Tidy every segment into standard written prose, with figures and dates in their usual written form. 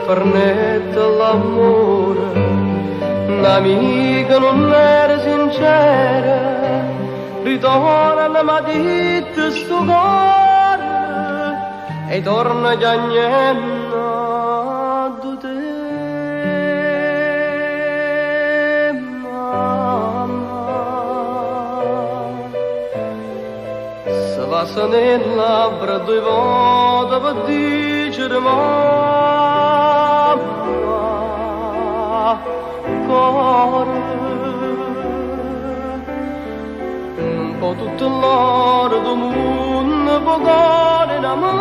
Fernetta l'amore, un'amica non era sincera, ritorna alla matita sto cuore e torna già niente di te, mamma. Se passa nel labbra due volte per dire mamma, cuore, un po' tutto l'oro del mondo può cuore una mamma,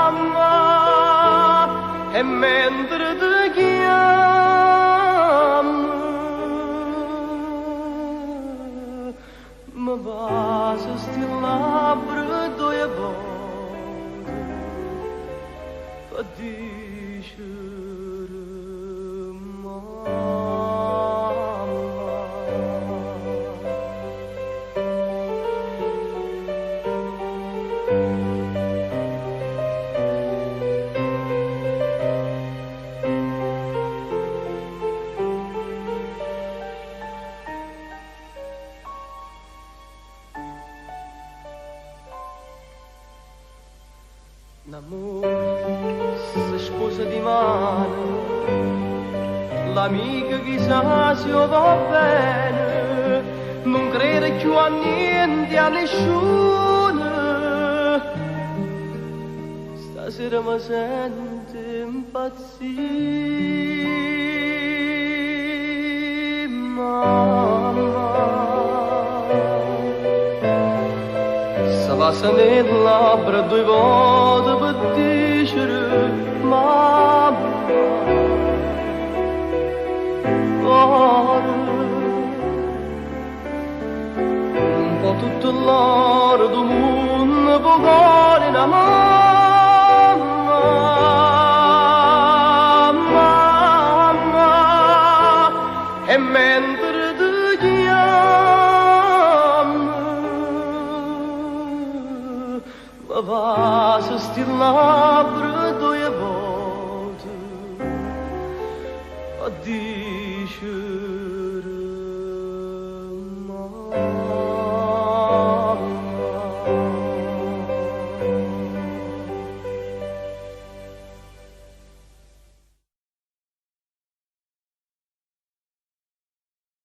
mamma, e mentre ti chiamo mi basta sti labbra due volte per dicere mamma. L'amore si sposa di mano, l'amica chissà se va bene, non crede più a niente, a nessuno. Stasera mi sente impazzire, mamma. Passa nel labbra due volte per dire mamma, cuore, un po' tutto l'oro del mondo può cuore una mamma, mamma, e mentre ti chiamo va su sti labbra due volte a dicere